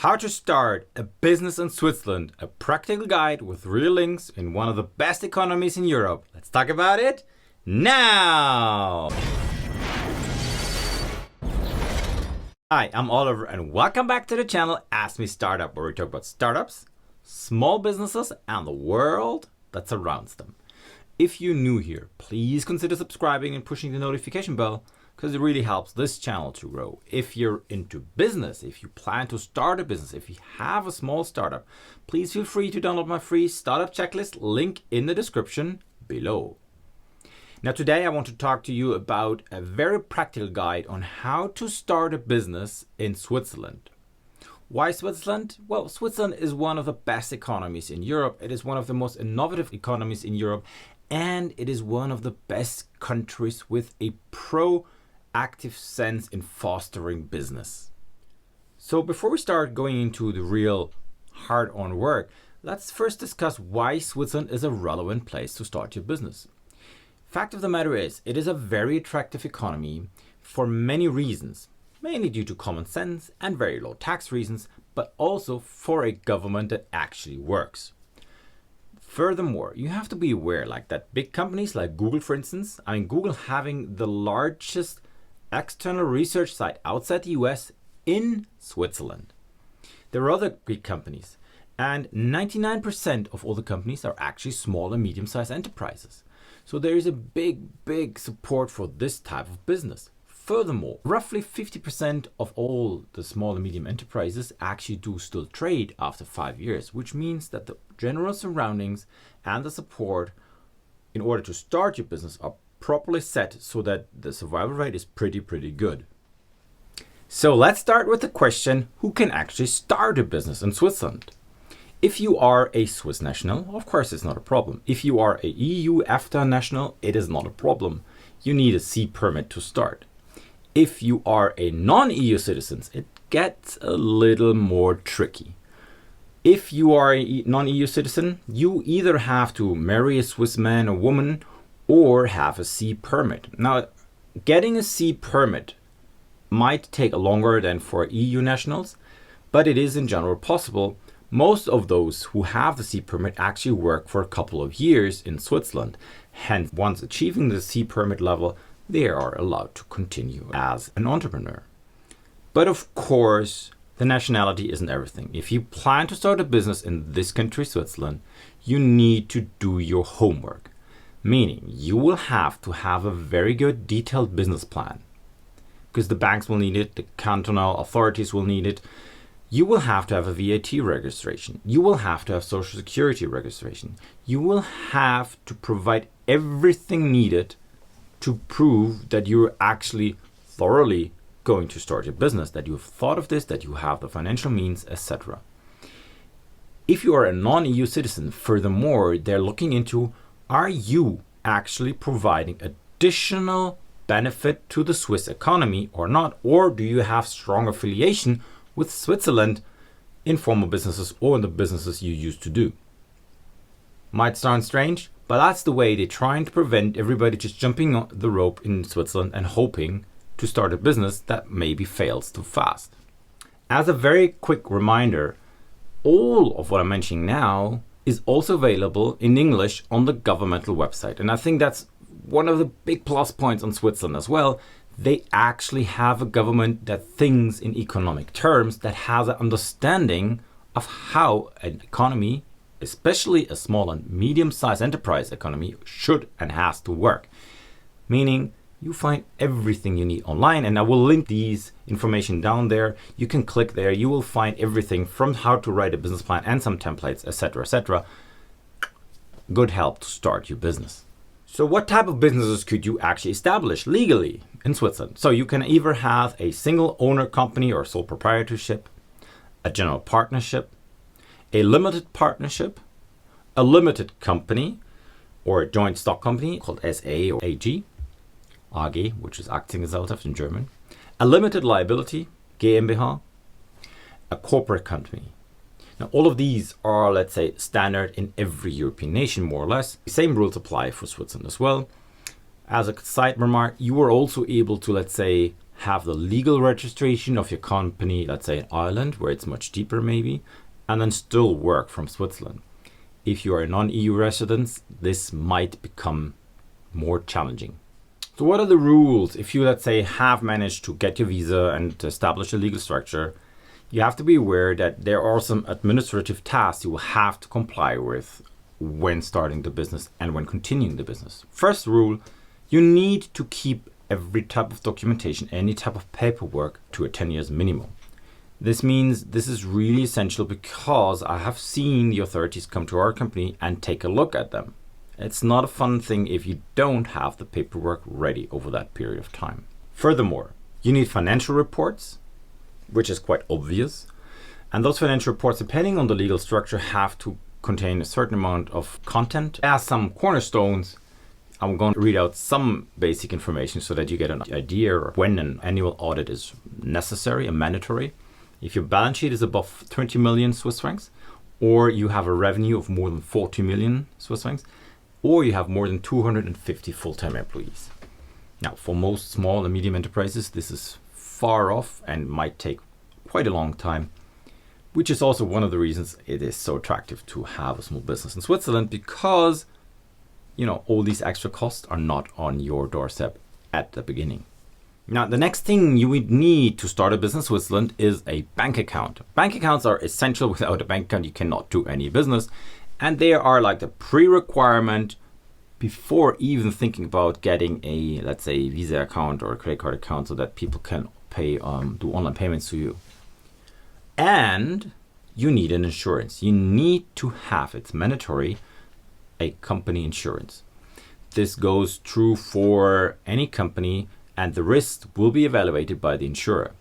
How to start a business in Switzerland, a practical guide with real links in one of the best economies in Europe. Let's talk about it now! Hi, I'm Oliver and welcome back to the channel AskMeStartup, where we talk about startups, small businesses and the world that surrounds them. If you're new here, please consider subscribing and pushing the notification bell, because it really helps this channel to grow. If you're into business, if you plan to start a business, if you have a small startup, please feel free to download my free startup checklist, link in the description below. Now today I want to talk to you about a very practical guide on how to start a business in Switzerland. Why Switzerland? Well, Switzerland is one of the best economies in Europe. It is one of the most innovative economies in Europe, and it is one of the best countries with a proactive sense in fostering business. So before we start going into the real hard-on work, let's first discuss why Switzerland is a relevant place to start your business. Fact of the matter is, it is a very attractive economy for many reasons, mainly due to common sense and very low tax reasons, but also for a government that actually works. Furthermore, you have to be aware that big companies like Google, for instance, Google having the largest external research site outside the US in Switzerland. There are other big companies, and 99% of all the companies are actually small and medium-sized enterprises. So there is a big support for this type of business. Furthermore, roughly 50% of all the small and medium enterprises actually do still trade after 5 years, which means that the general surroundings and the support in order to start your business are properly set so that the survival rate is pretty good. So let's start with the question, who can actually start a business in Switzerland? If you are a Swiss national, of course it's not a problem. If you are a EU EFTA national, it is not a problem. You need a C permit to start. If you are a non-EU citizen, it gets a little more tricky. If you are a non-EU citizen, you either have to marry a Swiss man or woman or have a C permit. Now, getting a C permit might take longer than for EU nationals, but it is in general possible. Most of those who have the C permit actually work for a couple of years in Switzerland. Hence, once achieving the C permit level, they are allowed to continue as an entrepreneur. But of course, the nationality isn't everything. If you plan to start a business in this country, Switzerland, you need to do your homework. Meaning, you will have to have a very good detailed business plan, because the banks will need it, the cantonal authorities will need it. You will have to have a VAT registration. You will have to have Social Security registration. You will have to provide everything needed to prove that you're actually thoroughly going to start your business, that you've thought of this, that you have the financial means, etc. If you are a non-EU citizen, furthermore, they're looking into, are you actually providing additional benefit to the Swiss economy or not? Or do you have strong affiliation with Switzerland in formal businesses or in the businesses you used to do? Might sound strange, but that's the way they're trying to prevent everybody just jumping on the rope in Switzerland and hoping to start a business that maybe fails too fast. As a very quick reminder, all of what I'm mentioning now is also available in English on the governmental website. And I think that's one of the big plus points on Switzerland as well. They actually have a government that thinks in economic terms, that has an understanding of how an economy, especially a small and medium-sized enterprise economy, should and has to work. Meaning, you find everything you need online, and I will link these information down there. You can click there, you will find everything from how to write a business plan and some templates, etc. Good help to start your business. So what type of businesses could you actually establish legally in Switzerland? So you can either have a single owner company or sole proprietorship, a general partnership, a limited partnership, a limited company, or a joint stock company called SA or AG, AG, which is Aktiengesellschaft in German, a limited liability, GmbH, a corporate company. Now, all of these are, let's say, standard in every European nation, more or less. The same rules apply for Switzerland as well. As a side remark, you are also able to, let's say, have the legal registration of your company, let's say in Ireland, where it's much cheaper maybe, and then still work from Switzerland. If you are a non-EU resident, this might become more challenging. So what are the rules? If you, let's say, have managed to get your visa and to establish a legal structure, you have to be aware that there are some administrative tasks you will have to comply with when starting the business and when continuing the business. First rule, you need to keep every type of documentation, any type of paperwork to a 10 years minimum. This means this is really essential because I have seen the authorities come to our company and take a look at them. It's not a fun thing if you don't have the paperwork ready over that period of time. Furthermore, you need financial reports, which is quite obvious. And those financial reports, depending on the legal structure, have to contain a certain amount of content. As some cornerstones, I'm going to read out some basic information so that you get an idea when an annual audit is necessary and mandatory. If your balance sheet is above 20 million Swiss francs, or you have a revenue of more than 40 million Swiss francs, or you have more than 250 full-time employees. Now, for most small and medium enterprises, this is far off and might take quite a long time, which is also one of the reasons it is so attractive to have a small business in Switzerland, because all these extra costs are not on your doorstep at the beginning. Now, the next thing you would need to start a business in Switzerland is a bank account. Bank accounts are essential. Without a bank account, you cannot do any business. And they are like the pre-requirement before even thinking about getting a, let's say, Visa account or a credit card account so that people can pay, do online payments to you. And you need an insurance. You need to have, it's mandatory, a company insurance. This goes true for any company, and the risk will be evaluated by the insurer.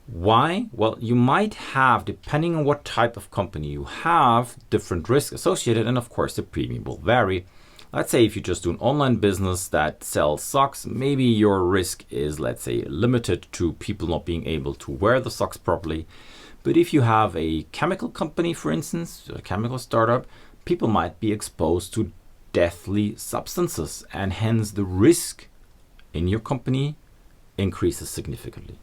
Why? Well, you might have, depending on what type of company you have, different risks associated, and of course the premium will vary. Let's say if you just do an online business that sells socks, maybe your risk is, let's say, limited to people not being able to wear the socks properly. But if you have a chemical company, for instance, a chemical startup, people might be exposed to deadly substances, and hence the risk in your company increases significantly.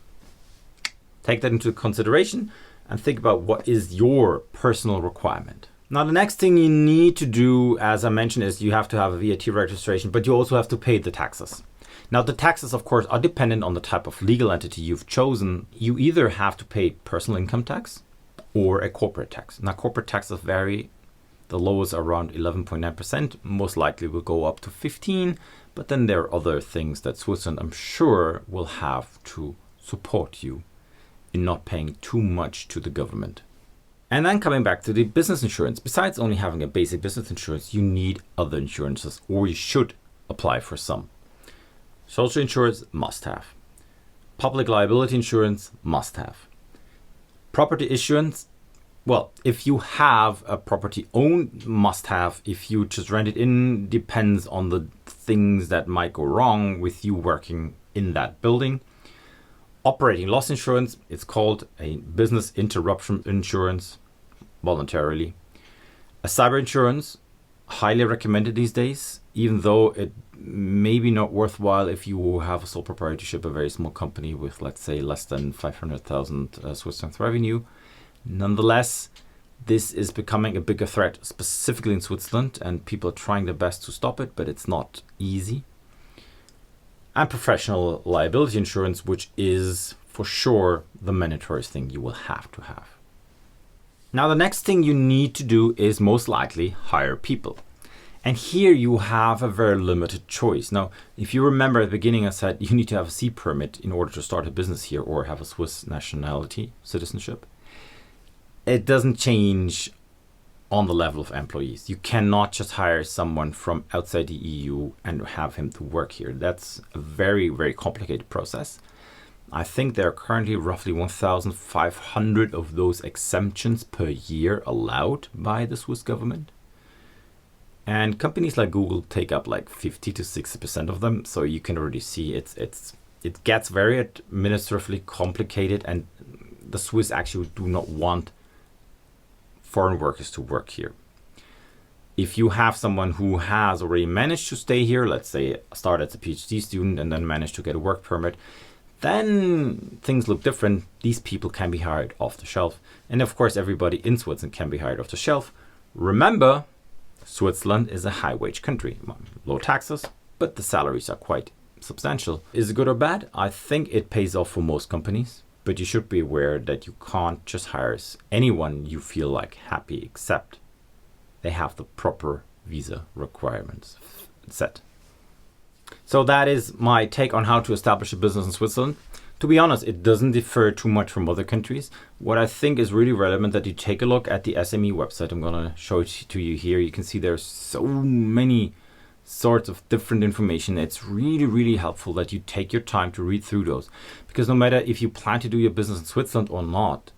Take that into consideration and think about what is your personal requirement. Now, the next thing you need to do, as I mentioned, is you have to have a VAT registration, but you also have to pay the taxes. Now, the taxes, of course, are dependent on the type of legal entity you've chosen. You either have to pay personal income tax or a corporate tax. Now, corporate taxes vary. The lowest are around 11.9%, most likely will go up to 15%, but then there are other things that Switzerland, I'm sure, will have to support you in not paying too much to the government. And then coming back to the business insurance, besides only having a basic business insurance, you need other insurances, or you should apply for some. Social insurance, must have. Public liability insurance, must have. Property insurance, well, if you have a property owned, must have. If you just rent it in, depends on the things that might go wrong with you working in that building. Operating loss insurance, it's called a business interruption insurance, voluntarily. A cyber insurance, highly recommended these days, even though it may be not worthwhile if you have a sole proprietorship, a very small company with, let's say, less than 500,000 Swiss francs revenue. Nonetheless, this is becoming a bigger threat, specifically in Switzerland, and people are trying their best to stop it, but it's not easy. And professional liability insurance, which is for sure the mandatory thing you will have to have. Now, the next thing you need to do is most likely hire people. And here you have a very limited choice. Now, if you remember at the beginning, I said you need to have a C permit in order to start a business here or have a Swiss nationality, citizenship. It doesn't change on the level of employees. You cannot just hire someone from outside the EU and have him to work here. That's a very, very complicated process. I think there are currently roughly 1,500 of those exemptions per year allowed by the Swiss government. And companies like Google take up like 50 to 60% of them. So you can already see it gets very administratively complicated, and the Swiss actually do not want foreign workers to work here. If you have someone who has already managed to stay here, let's say start as a PhD student and then managed to get a work permit, then things look different. These people can be hired off the shelf. And of course, everybody in Switzerland can be hired off the shelf. Remember, Switzerland is a high wage country, low taxes, but the salaries are quite substantial. Is it good or bad? I think it pays off for most companies, but you should be aware that you can't just hire anyone you feel like happy, except they have the proper visa requirements set. So that is my take on how to establish a business in Switzerland. To be honest, it doesn't differ too much from other countries. What I think is really relevant that you take a look at the SME website. I'm going to show it to you here. You can see there's so many sorts of different information. It's really, really helpful that you take your time to read through those, because no matter if you plan to do your business in Switzerland or not,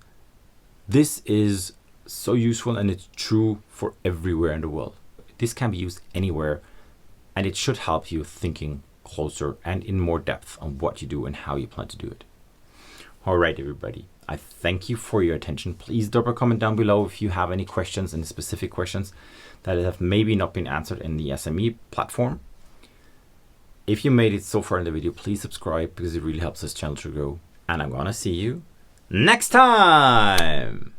this is so useful, and it's true for everywhere in the world. This can be used anywhere, and it should help you thinking closer and in more depth on what you do and how you plan to do it. All right, everybody. I thank you for your attention. Please drop a comment down below if you have any questions, any specific questions that have maybe not been answered in the SME platform. If you made it so far in the video, please subscribe, because it really helps this channel to grow. And I'm gonna see you next time.